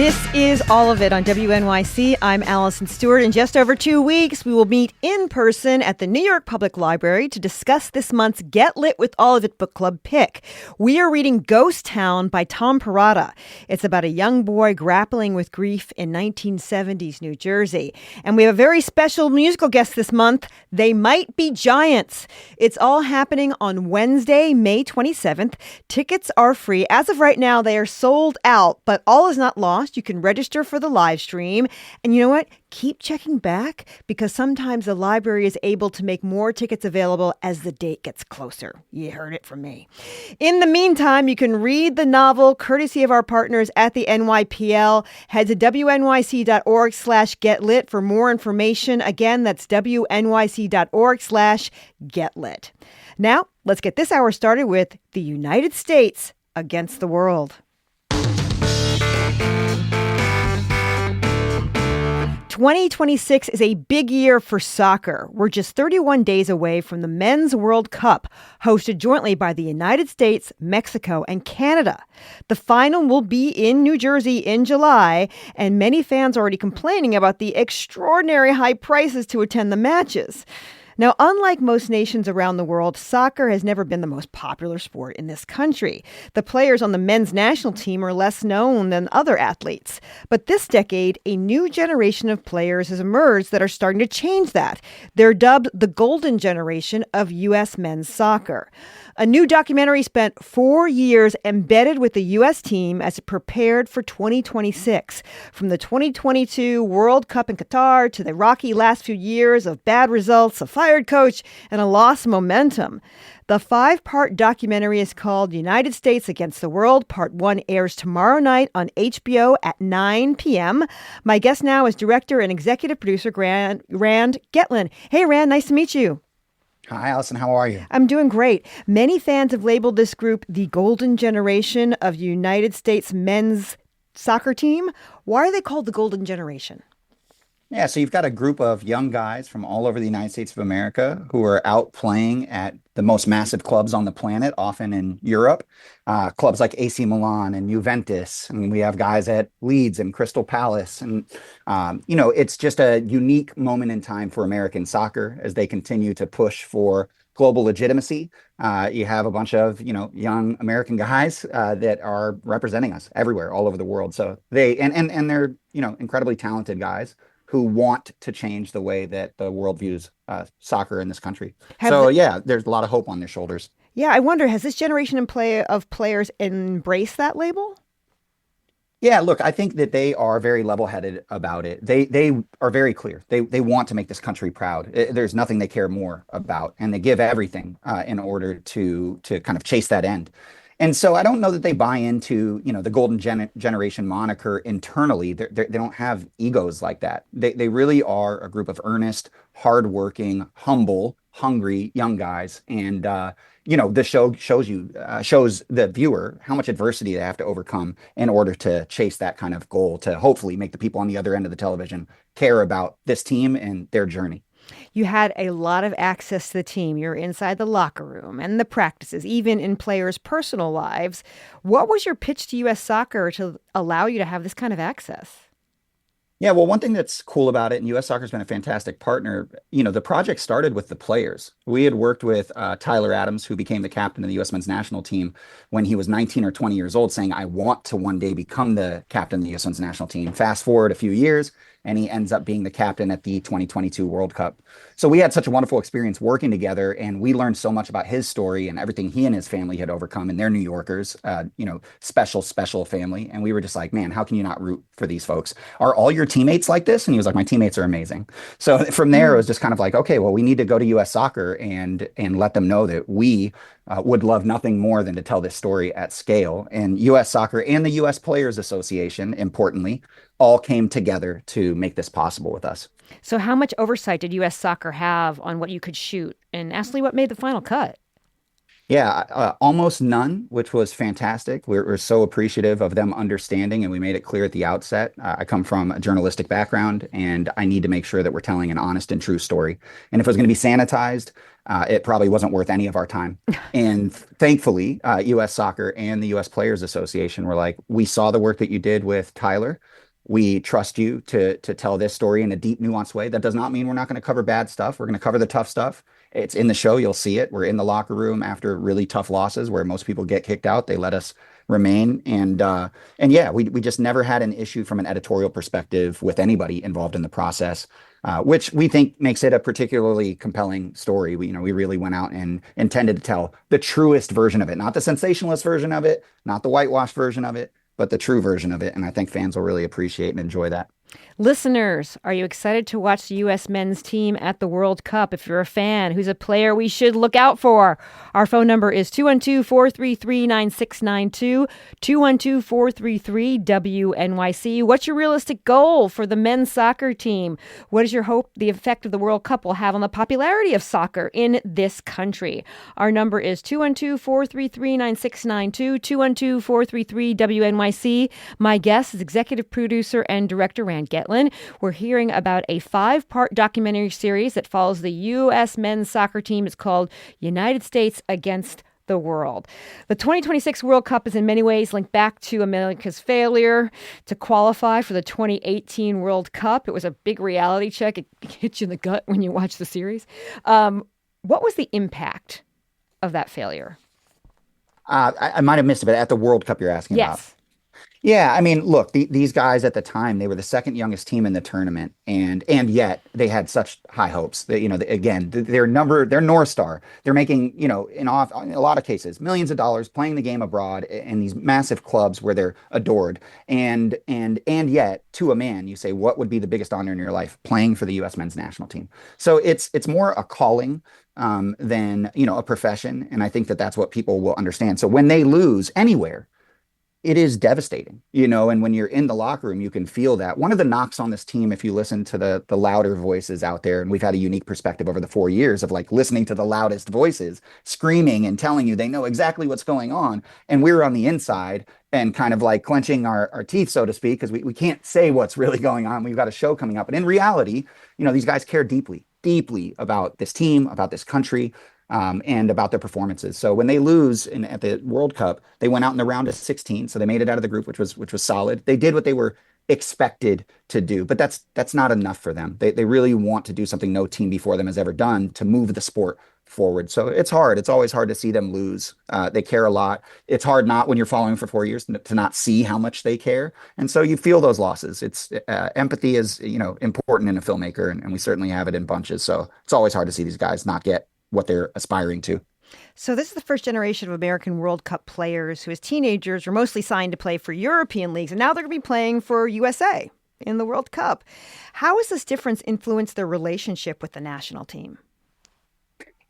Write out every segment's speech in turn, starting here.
This is All of It on WNYC. I'm Allison Stewart. In just over 2 weeks, we will meet in person at the New York Public Library to discuss this month's Get Lit with All of It book club pick. We are reading Ghost Town by Tom Perrotta. It's about a young boy grappling with grief in 1970s New Jersey. And we have a very special musical guest this month. They Might Be Giants. It's all happening on Wednesday, May 27th. Tickets are free. As of right now, they are sold out, but all is not lost. You can register for the live stream. And you know what? Keep checking back because sometimes the library is able to make more tickets available as the date gets closer. You heard it from me. In the meantime, you can read the novel courtesy of our partners at the NYPL. Head to wnyc.org/getlit for more information. Again, that's wnyc.org/getlit. Now, let's get this hour started with the United States against the world. 2026 is a big year for soccer. We're just 31 days away from the Men's World Cup, hosted jointly by the United States, Mexico, and Canada. The final will be in New Jersey in July, and many fans are already complaining about the extraordinary high prices to attend the matches. Now, unlike most nations around the world, soccer has never been the most popular sport in this country. The players on the men's national team are less known than other athletes. But this decade, a new generation of players has emerged that are starting to change that. They're dubbed the golden generation of U.S. men's soccer. A new documentary spent 4 years embedded with the U.S. team as it prepared for 2026. From the 2022 World Cup in Qatar to the rocky last few years of bad results, a fired coach, and a lost momentum. The 5-part documentary is called United States Against the World. Part 1 airs tomorrow night on HBO at 9 p.m. My guest now is director and executive producer Rand Getlin. Hey, Rand, nice to meet you. Hi, Allison. How are you? I'm doing great. Many fans have labeled this group the golden generation of United States men's soccer team. Why are they called the golden generation? Yeah, so you've got a group of young guys from all over the United States of America who are out playing at the most massive clubs on the planet, often in Europe. Clubs like AC Milan and Juventus. And we have guys at Leeds and Crystal Palace. And, it's just a unique moment in time for American soccer as they continue to push for global legitimacy. You have a bunch of, young American guys that are representing us everywhere, all over the world. So they're, incredibly talented guys who want to change the way that the world views soccer in this country. There's a lot of hope on their shoulders. Yeah, I wonder, has this generation of players embraced that label? Yeah, look, I think that they are very level-headed about it. They are very clear. They want to make this country proud. There's nothing they care more about, and they give everything in order to kind of chase that end. And so I don't know that they buy into, the golden generation moniker internally. They don't have egos like that. They really are a group of earnest, hardworking, humble, hungry young guys. And, the show shows the viewer how much adversity they have to overcome in order to chase that kind of goal, to hopefully make the people on the other end of the television care about this team and their journey. You had a lot of access to the team. You're inside the locker room and the practices, even in players' personal lives. What was your pitch to U.S. Soccer to allow you to have this kind of access? Yeah, well, one thing that's cool about it, and U.S. Soccer's been a fantastic partner, the project started with the players. We had worked with Tyler Adams, who became the captain of the U.S. men's national team when he was 19 or 20 years old, saying, I want to one day become the captain of the U.S. men's national team. Fast forward a few years, and he ends up being the captain at the 2022 World Cup. So we had such a wonderful experience working together, and we learned so much about his story and everything he and his family had overcome, and they're New Yorkers, special family. And we were just like, man, how can you not root for these folks? Are all your teammates like this? And he was like, my teammates are amazing. So from there, it was just kind of like, okay, well, we need to go to U.S. Soccer and let them know that we would love nothing more than to tell this story at scale. And U.S. Soccer and the U.S. Players Association, importantly, all came together to make this possible with us. So how much oversight did U.S. Soccer have on what you could shoot? And actually, what made the final cut? Yeah, almost none, which was fantastic. We're so appreciative of them understanding, and we made it clear at the outset. I come from a journalistic background, and I need to make sure that we're telling an honest and true story. And if it was going to be sanitized, it probably wasn't worth any of our time. And thankfully, U.S. Soccer and the U.S. Players Association were like, we saw the work that you did with Tyler. We trust you to tell this story in a deep, nuanced way. That does not mean we're not going to cover bad stuff. We're going to cover the tough stuff. It's in the show. You'll see it. We're in the locker room after really tough losses where most people get kicked out. They let us remain. And yeah, we just never had an issue from an editorial perspective with anybody involved in the process, which we think makes it a particularly compelling story. We really went out and intended to tell the truest version of it, not the sensationalist version of it, not the whitewashed version of it, but the true version of it. And I think fans will really appreciate and enjoy that. Listeners, are you excited to watch the U.S. men's team at the World Cup? If you're a fan, who's a player we should look out for? Our phone number is 212-433-9692, 212-433-WNYC. What's your realistic goal for the men's soccer team? What is your hope the effect of the World Cup will have on the popularity of soccer in this country? Our number is 212-433-9692, 212-433-WNYC. My guest is executive producer and director Rand Getlin. We're hearing about a 5-part documentary series that follows the U.S. men's soccer team. It's called United States Against the World. The 2026 World Cup is in many ways linked back to America's failure to qualify for the 2018 World Cup. It was a big reality check. It hits you in the gut when you watch the series. What was the impact of that failure? I might have missed it, but at the World Cup you're asking about. Yes. Yeah, I mean, look, these guys at the time, they were the second youngest team in the tournament, and yet they had such high hopes that, again, their North Star, they're making, in a lot of cases, millions of dollars playing the game abroad in these massive clubs where they're adored. And yet, to a man, you say, what would be the biggest honor in your life? Playing for the U.S. men's national team. So it's more a calling than, a profession. And I think that that's what people will understand. So when they lose anywhere, it is devastating, and when you're in the locker room, you can feel that. One of the knocks on this team, if you listen to the louder voices out there, and we've had a unique perspective over the 4 years of like listening to the loudest voices screaming and telling you they know exactly what's going on. And we're on the inside and kind of like clenching our teeth, so to speak, because we can't say what's really going on. We've got a show coming up. But in reality, these guys care deeply, deeply about this team, about this country, and about their performances. So when they lose at the World Cup, they went out in the round of 16, so they made it out of the group, which was solid. They did what they were expected to do, but that's not enough for them. They really want to do something no team before them has ever done to move the sport forward. So it's hard. It's always hard to see them lose. They care a lot. It's hard not when you're following for 4 years to not see how much they care, and so you feel those losses. It's empathy is important in a filmmaker, and we certainly have it in bunches. So it's always hard to see these guys not get what they're aspiring to. So this is the first generation of American World Cup players who, as teenagers, were mostly signed to play for European leagues, and now they're going to be playing for USA in the World Cup. How has this difference influenced their relationship with the national team?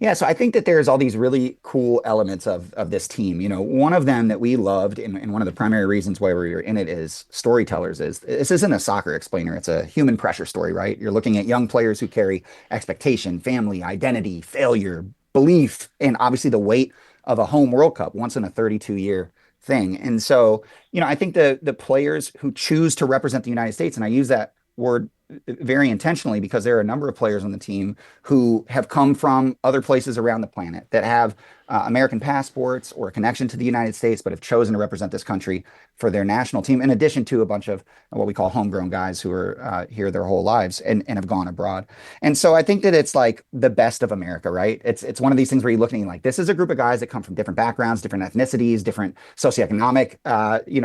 Yeah, so I think that there's all these really cool elements of this team. One of them that we loved, and one of the primary reasons why we were in it is storytellers. Is this isn't a soccer explainer; it's a human pressure story, right? You're looking at young players who carry expectation, family, identity, failure, belief, and obviously the weight of a home World Cup, once in a 32-year thing. And so, I think the players who choose to represent the United States, and I use that word very intentionally because there are a number of players on the team who have come from other places around the planet that have American passports or a connection to the United States, but have chosen to represent this country for their national team, in addition to a bunch of what we call homegrown guys who are here their whole lives and have gone abroad. And so I think that it's like the best of America, right? It's one of these things where you're looking like, this is a group of guys that come from different backgrounds, different ethnicities, different socioeconomic,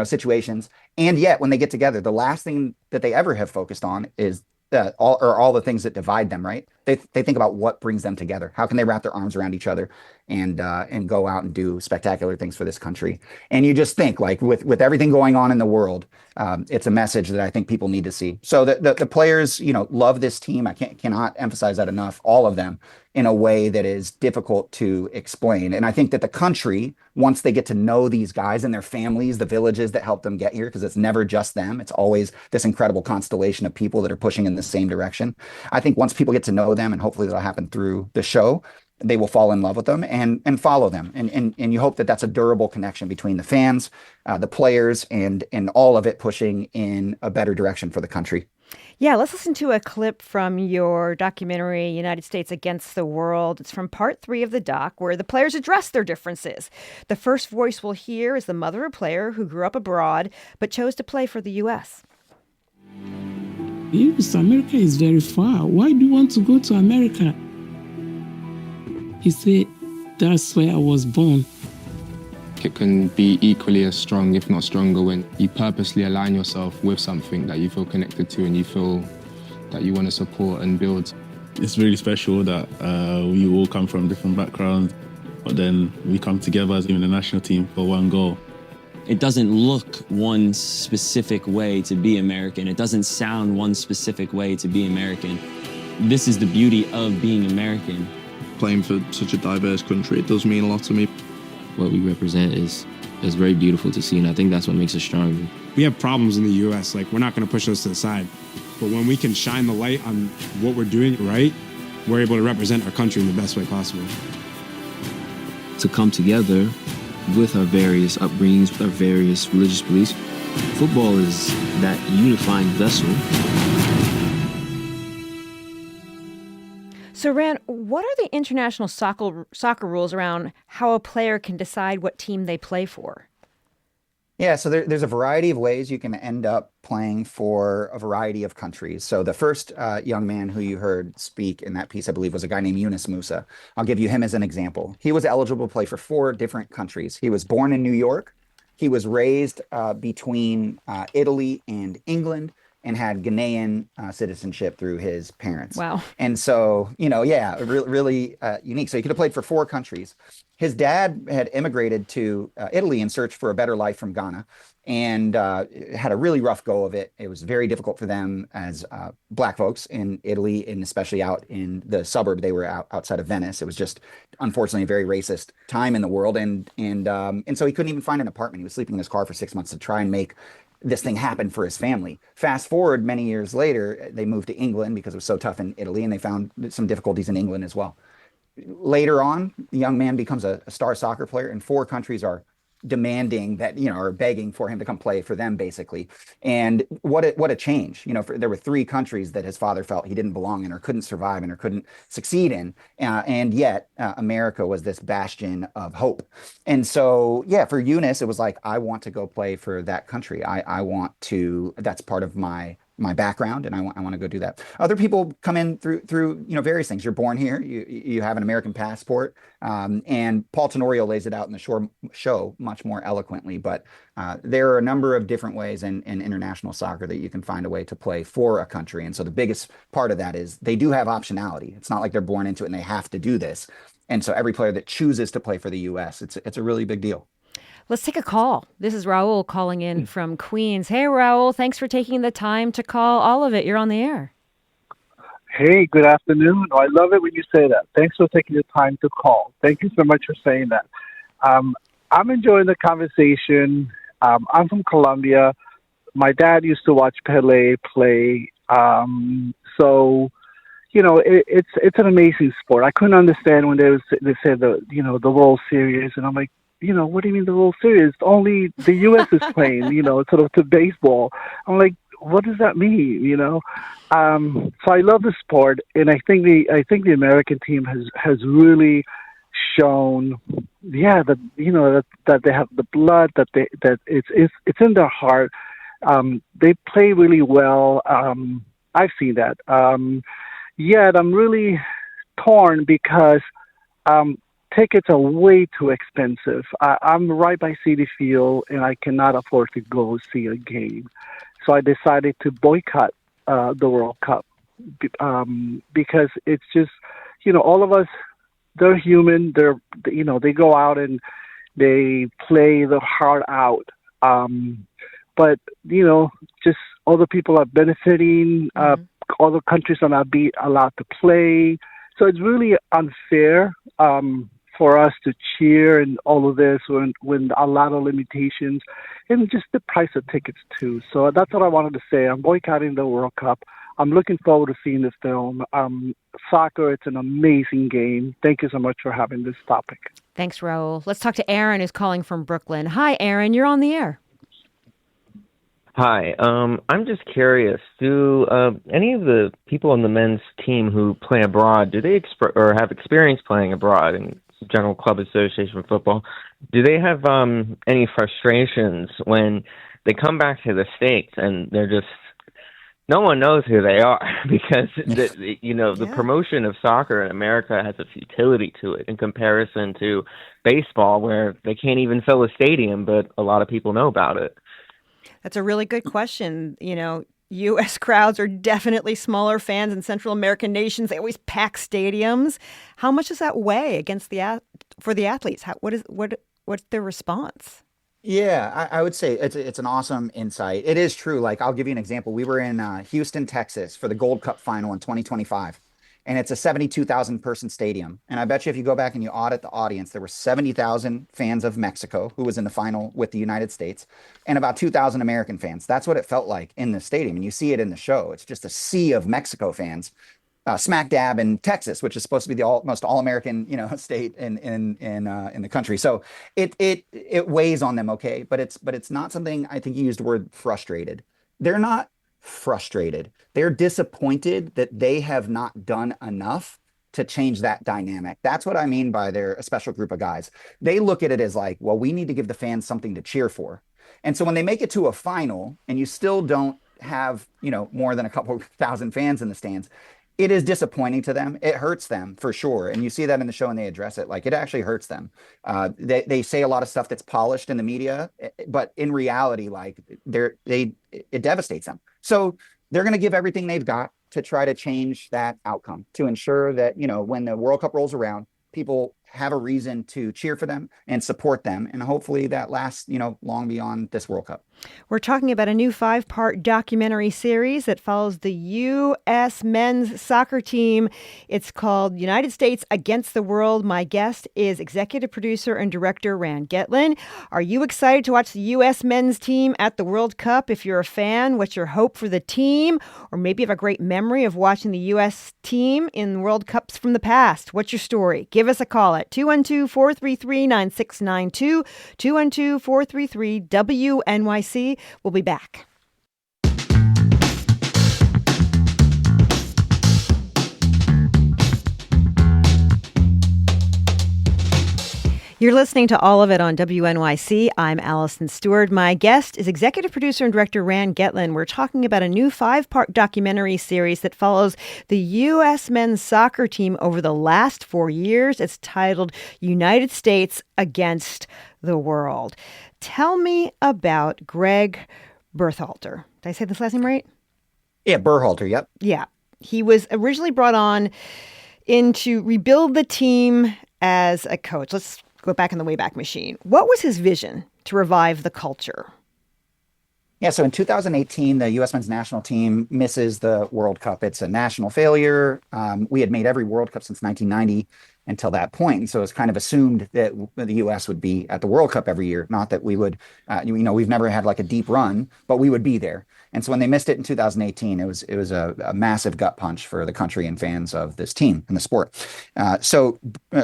situations. And yet when they get together, the last thing that they ever have focused on is all the things that divide them, right? They think about what brings them together. How can they wrap their arms around each other and go out and do spectacular things for this country? And you just think like with everything going on in the world, it's a message that I think people need to see. So the players, love this team. I cannot emphasize that enough. All of them in a way that is difficult to explain. And I think that the country, once they get to know these guys and their families, the villages that help them get here, because it's never just them. It's always this incredible constellation of people that are pushing in the same direction. I think once people get to know them, and hopefully that'll happen through the show, they will fall in love with them and follow them. And you hope that that's a durable connection between the fans, the players, and all of it pushing in a better direction for the country. Yeah, let's listen to a clip from your documentary, United States Against the World. It's from part 3 of the doc, where the players address their differences. The first voice we'll hear is the mother of a player who grew up abroad but chose to play for the U.S. Yes, America is very far. Why do you want to go to America? He said, that's where I was born. It can be equally as strong, if not stronger, when you purposely align yourself with something that you feel connected to and you feel that you want to support and build. It's really special that we all come from different backgrounds, but then we come together as even the national team for one goal. It doesn't look one specific way to be American. It doesn't sound one specific way to be American. This is the beauty of being American. Playing for such a diverse country, it does mean a lot to me. What we represent is very beautiful to see, and I think that's what makes us stronger. We have problems in the U.S., like we're not going to push those to the side. But when we can shine the light on what we're doing right, we're able to represent our country in the best way possible. To come together with our various upbringings, with our various religious beliefs, football is that unifying vessel. So, Ran, what are the international soccer rules around how a player can decide what team they play for? Yeah, so there's a variety of ways you can end up playing for a variety of countries. So the first young man who you heard speak in that piece, I believe, was a guy named Yunus Musah. I'll give you him as an example. He was eligible to play for 4 different countries. He was born in New York. He was raised between Italy and England, and had Ghanaian citizenship through his parents. Wow. And so, really unique. So he could have played for 4 countries. His dad had immigrated to Italy in search for a better life from Ghana, and had a really rough go of it. It was very difficult for them as Black folks in Italy, and especially out in the suburb. They were outside of Venice. It was just, unfortunately, a very racist time in the world. And so he couldn't even find an apartment. He was sleeping in his car for 6 months to try and make this thing happened for his family. Fast forward many years later, they moved to England because it was so tough in Italy, and they found some difficulties in England as well. Later on, the young man becomes a star soccer player, and 4 countries are demanding that, are begging for him to come play for them, basically. And what a change. There were 3 countries that his father felt he didn't belong in, or couldn't survive in, or couldn't succeed in. And yet America was this bastion of hope. And so, yeah, for Yunus, it was like, I want to go play for that country. I want to, that's part of my background, and I want to go do that. Other people come in through various things. You're born here, you have an American passport, and Paul Tenorio lays it out in the show much more eloquently. But there are a number of different ways in international soccer that you can find a way to play for a country. And so the biggest part of that is they do have optionality. It's not like they're born into it and they have to do this. And so every player that chooses to play for the U.S., it's a really big deal. Let's take a call. This is Raul calling in from Queens. Hey, Raul, thanks for taking the time to call all of it. You're on the air. Hey, good afternoon. I love it when you say that. Thanks for taking the time to call. Thank you so much for saying that. I'm enjoying the conversation. I'm from Colombia. My dad used to watch Pelé play. So, it's an amazing sport. I couldn't understand when they said the World Series, and I'm like, what do you mean the World Series? Only the U.S. is playing, sort of to baseball. I'm like, what does that mean? So I love the sport, and I think the American team has really shown, that they have the blood, that it's in their heart. They play really well. I've seen that. Yet I'm really torn because tickets are way too expensive. I'm right by Citi Field, and I cannot afford to go see a game. So I decided to boycott the World Cup because it's just, all of us, they're human. They go out and they play their heart out. But, just other people are benefiting. Other countries are not allowed to play. So it's really unfair for us to cheer and all of this when a lot of limitations, and just the price of tickets too. So that's what I wanted to say. I'm boycotting the World Cup. I'm looking forward to seeing this film. Soccer, it's an amazing game. Thank you so much for having this topic. Thanks, Raul. Let's talk to Aaron, who's calling from Brooklyn. Hi, Aaron. You're on the air. Hi. I'm just curious. Do any of the people on the men's team who play abroad, do they or have experience playing abroad in General Club Association of Football, do they have any frustrations when they come back to the States and they're just, no one knows who they are because, the promotion of soccer in America has a futility to it in comparison to baseball, where they can't even fill a stadium, but a lot of people know about it. That's a really good question. U.S. crowds are definitely smaller fans in Central American nations. They always pack stadiums. How much does that weigh against for the athletes? What's their response? Yeah, I would say it's an awesome insight. It is true. Like, I'll give you an example. We were in Houston, Texas for the Gold Cup final in 2025, and it's a 72,000 person stadium. And I bet you if you go back and you audit the audience, there were 70,000 fans of Mexico, who was in the final with the United States, and about 2,000 American fans. That's what it felt like in the stadium. And you see it in the show. It's just a sea of Mexico fans. Smack dab in Texas, which is supposed to be the most all-American, state in the country. So it weighs on them, okay, but it's not something. I think you used the word frustrated. They're not frustrated. They're disappointed that they have not done enough to change that dynamic. That's what I mean by they're a special group of guys. They look at it as like, well, we need to give the fans something to cheer for. And so when they make it to a final and you still don't have, more than a couple thousand fans in the stands, it is disappointing to them. It hurts them for sure. And you see that in the show and they address it. Like, it actually hurts them. They say a lot of stuff that's polished in the media, but in reality, like, it devastates them. So they're going to give everything they've got to try to change that outcome, to ensure that, when the World Cup rolls around, people have a reason to cheer for them and support them. And hopefully that lasts, long beyond this World Cup. We're talking about a new 5-part documentary series that follows the U.S. men's soccer team. It's called United States Against the World. My guest is executive producer and director Rand Getlin. Are you excited to watch the U.S. men's team at the World Cup? If you're a fan, what's your hope for the team? Or maybe you have a great memory of watching the U.S. team in World Cups from the past. What's your story? Give us a call at 212-433-9692, 212-433-WNYC. We'll be back. You're listening to All of It on WNYC. I'm Allison Stewart. My guest is executive producer and director Rand Getlin. We're talking about a new 5-part documentary series that follows the U.S. men's soccer team over the last 4 years. It's titled United States Against the World. Tell me about Greg Berhalter. Did I say this last name right? Yeah, Berhalter, yep. Yeah. He was originally brought on in to rebuild the team as a coach. Let's go back in the Wayback Machine. What was his vision to revive the culture? Yeah, so in 2018, the U.S. men's national team misses the World Cup. It's a national failure. We had made every World Cup since 1990 until that point. And so it's kind of assumed that the U.S. would be at the World Cup every year. Not that we would, we've never had like a deep run, but we would be there. And so when they missed it in 2018, it was a massive gut punch for the country and fans of this team and the sport. So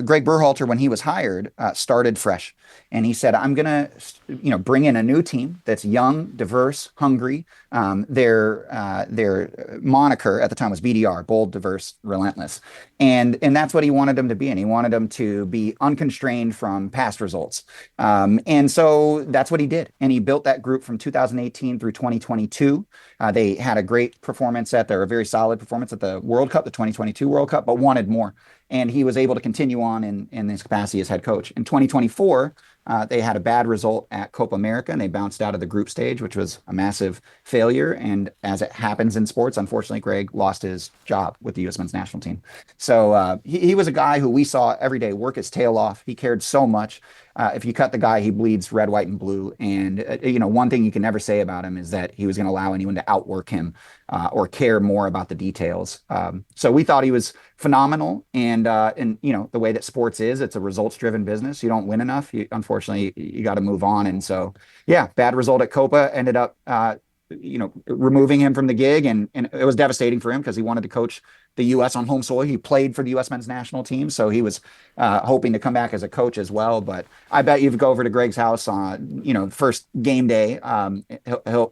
Greg Berhalter, when he was hired, started fresh. And he said, I'm going to, bring in a new team that's young, diverse, hungry. Their moniker at the time was BDR, bold, diverse, relentless. And that's what he wanted them to be. And he wanted them to be unconstrained from past results. And so that's what he did. And he built that group from 2018 through 2022. They had a great performance a very solid performance at the World Cup, the 2022 World Cup, but wanted more. And he was able to continue on in his capacity as head coach. In 2024, they had a bad result at Copa America, and they bounced out of the group stage, which was a massive failure. And as it happens in sports, unfortunately, Greg lost his job with the U.S. men's national team. So he was a guy who we saw every day work his tail off. He cared so much. If you cut the guy, he bleeds red, white, and blue. And, one thing you can never say about him is that he was going to allow anyone to outwork him or care more about the details. So we thought he was phenomenal. And the way that sports is, it's a results-driven business. You don't win enough. Unfortunately, you got to move on. And so, yeah, bad result at Copa ended up removing him from the gig, and it was devastating for him because he wanted to coach the U.S. on home soil. He played for the U.S. men's national team, so he was hoping to come back as a coach as well. But I bet you go over to Greg's house on, first game day,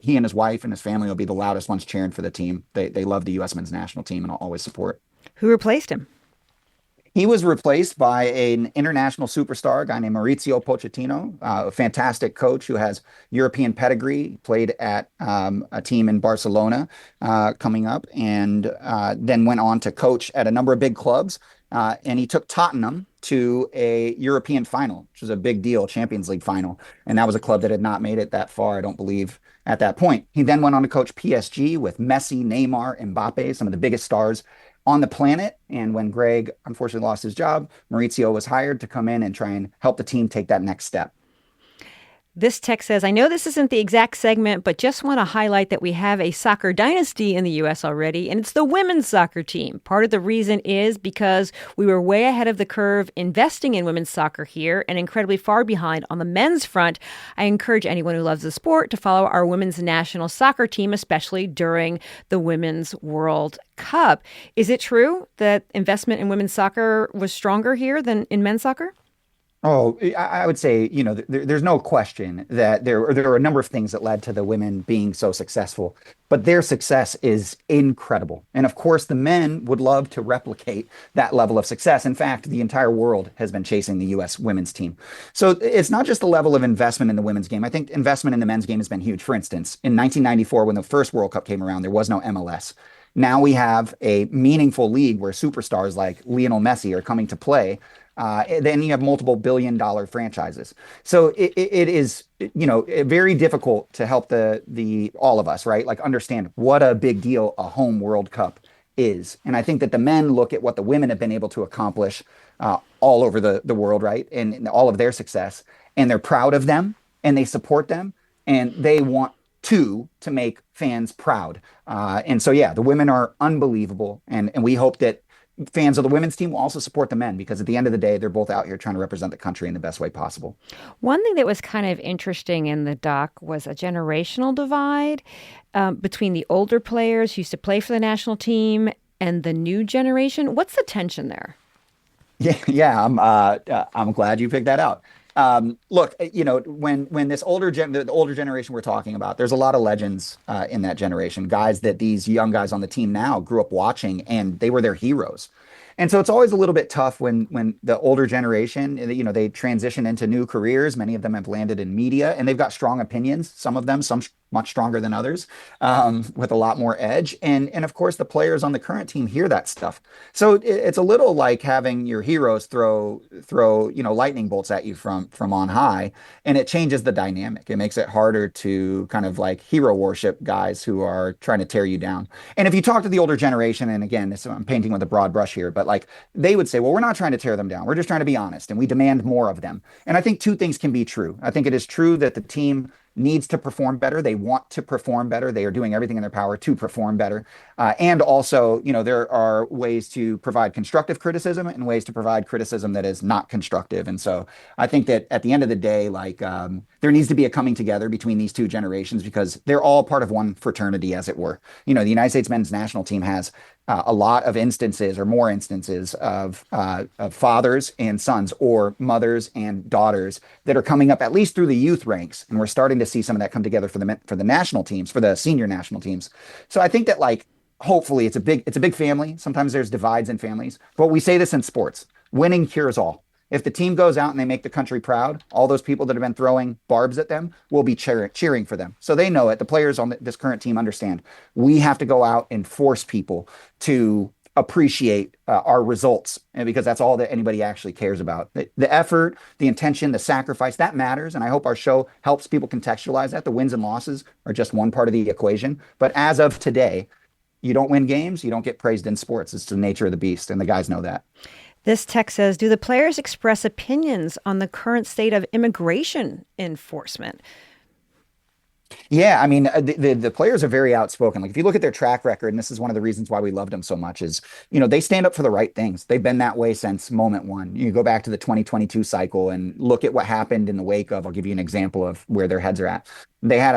he and his wife and his family will be the loudest ones cheering for the team. They love the U.S. men's national team and will always support. Who replaced him? He was replaced by an international superstar, a guy named Maurizio Pochettino, a fantastic coach who has European pedigree, played at a team in Barcelona coming up, and then went on to coach at a number of big clubs. And he took Tottenham to a European final, which was a big deal, Champions League final. And that was a club that had not made it that far, I don't believe, at that point. He then went on to coach PSG with Messi, Neymar, Mbappe, some of the biggest stars on the planet. And when Greg unfortunately lost his job, Maurizio was hired to come in and try and help the team take that next step. This text says, I know this isn't the exact segment, but just want to highlight that we have a soccer dynasty in the U.S. already, and it's the women's soccer team. Part of the reason is because we were way ahead of the curve investing in women's soccer here and incredibly far behind on the men's front. I encourage anyone who loves the sport to follow our women's national soccer team, especially during the Women's World Cup. Is it true that investment in women's soccer was stronger here than in men's soccer? Oh, I would say, there's no question that there are a number of things that led to the women being so successful, but their success is incredible. And of course, the men would love to replicate that level of success. In fact, the entire world has been chasing the U.S. women's team. So it's not just the level of investment in the women's game. I think investment in the men's game has been huge. For instance, in 1994, when the first World Cup came around, there was no MLS. Now we have a meaningful league where superstars like Lionel Messi are coming to play. Then you have multiple billion-dollar franchises. So it is, very difficult to help the all of us, right? Like understand what a big deal a home World Cup is. And I think that the men look at what the women have been able to accomplish all over the world, right? And all of their success. And they're proud of them and they support them and they want to make fans proud. And so, yeah, the women are unbelievable. And we hope that fans of the women's team will also support the men because at the end of the day, they're both out here trying to represent the country in the best way possible. One thing that was kind of interesting in the doc was a generational divide between the older players who used to play for the national team and the new generation. What's the tension there? Yeah, I'm glad you picked that out. Look, when this the older generation we're talking about, there's a lot of legends in that generation, guys that these young guys on the team now grew up watching and they were their heroes. And so it's always a little bit tough when the older generation, they transition into new careers. Many of them have landed in media and they've got strong opinions. Some of them, some much stronger than others, with a lot more edge. And of course, the players on the current team hear that stuff. So it's a little like having your heroes throw lightning bolts at you from on high, and it changes the dynamic. It makes it harder to kind of like hero worship guys who are trying to tear you down. And if you talk to the older generation, and again, I'm painting with a broad brush here, but like they would say, well, we're not trying to tear them down. We're just trying to be honest, and we demand more of them. And I think two things can be true. I think it is true that the team needs to perform better. They want to perform better. They are doing everything in their power to perform better. And also, there are ways to provide constructive criticism and ways to provide criticism that is not constructive. And so I think that at the end of the day, there needs to be a coming together between these two generations because they're all part of one fraternity, as it were. The United States men's national team has a lot of instances or more instances of fathers and sons or mothers and daughters that are coming up at least through the youth ranks. And we're starting to see some of that come together for the national teams, for the senior national teams. So I think that hopefully it's a big family. Sometimes there's divides in families, but we say this in sports, winning cures all. If the team goes out and they make the country proud, all those people that have been throwing barbs at them will be cheering for them. So they know it. The players on this current team understand we have to go out and force people to appreciate our results, and because that's all that anybody actually cares about. The effort, the intention, the sacrifice, that matters. And I hope our show helps people contextualize that. The wins and losses are just one part of the equation. But as of today, you don't win games, you don't get praised in sports. It's the nature of the beast, and the guys know that. This text says, do the players express opinions on the current state of immigration enforcement? Yeah, I mean, the players are very outspoken. Like if you look at their track record, and this is one of the reasons why we loved them so much, is they stand up for the right things. They've been that way since moment one. You go back to the 2022 cycle and look at what happened in the wake of. I'll give you an example of where their heads are at. They had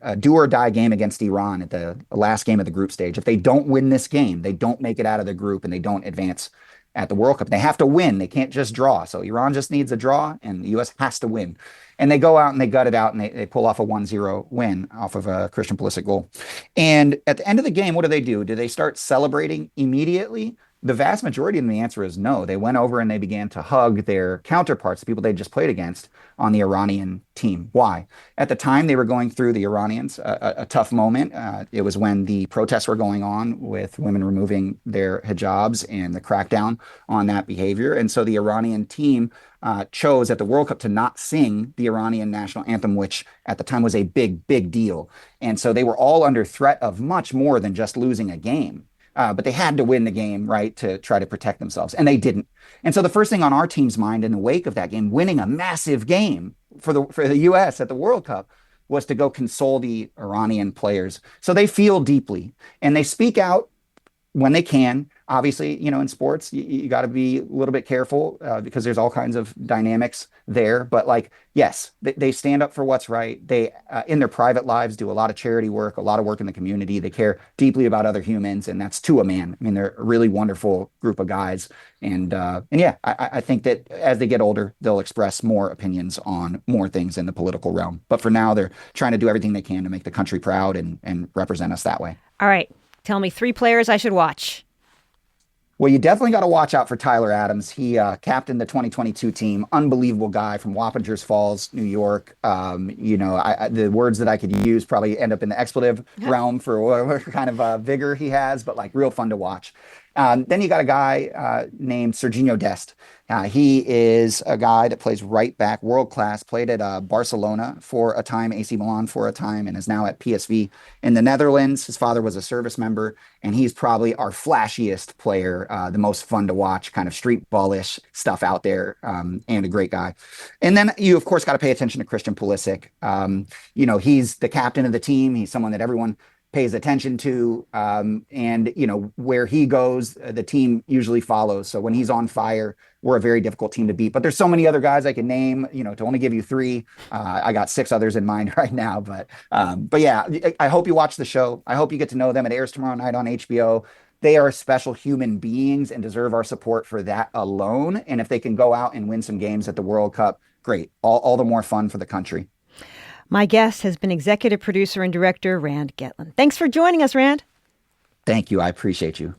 a do or die game against Iran at the last game of the group stage. If they don't win this game, they don't make it out of the group and they don't advance at the World Cup. They have to win. They can't just draw. So Iran just needs a draw, and the U.S. has to win. And they go out and they gut it out and they pull off a 1-0 win off of a Christian Pulisic goal. And at the end of the game, what do? Do they start celebrating immediately? The vast majority of them, the answer is no. They went over and they began to hug their counterparts, the people they just played against on the Iranian team. Why? At the time, they were going through, the Iranians, a tough moment. It was when the protests were going on with women removing their hijabs and the crackdown on that behavior. And so the Iranian team chose at the World Cup to not sing the Iranian national anthem, which at the time was a big, big deal. And so they were all under threat of much more than just losing a game. But they had to win the game, right, to try to protect themselves. And they didn't. And so the first thing on our team's mind in the wake of that game, winning a massive game for the U.S. at the World Cup, was to go console the Iranian players. So they feel deeply and they speak out when they can. Obviously, in sports, you got to be a little bit careful because there's all kinds of dynamics there. But yes, they stand up for what's right. They, in their private lives, do a lot of charity work, a lot of work in the community. They care deeply about other humans, and that's to a man. I mean, they're a really wonderful group of guys. And yeah, I think that as they get older, they'll express more opinions on more things in the political realm. But for now, they're trying to do everything they can to make the country proud and represent us that way. All right. Tell me 3 players I should watch. Well, you definitely got to watch out for Tyler Adams. He captained the 2022 team. Unbelievable guy from Wappingers Falls, New York. The words that I could use probably end up in the expletive realm for whatever kind of vigor he has, but real fun to watch. Then you got a guy named Sergino Dest. He is a guy that plays right back, world class, played at Barcelona for a time, AC Milan for a time, and is now at PSV in the Netherlands. His father was a service member, and he's probably our flashiest player, the most fun to watch, kind of street ballish stuff out there, and a great guy. And then you, of course, got to pay attention to Christian Pulisic. He's the captain of the team. He's someone that everyone pays attention to, and where he goes, the team usually follows. So when he's on fire, we're a very difficult team to beat. But there's so many other guys I can name, to only give you 3. I got 6 others in mind right now, but yeah, I hope you watch the show. I hope you get to know them. It airs tomorrow night on HBO. They are special human beings and deserve our support for that alone. And if they can go out and win some games at the World Cup, great. All the more fun for the country. My guest has been executive producer and director Rand Getlin. Thanks for joining us, Rand. Thank you. I appreciate you.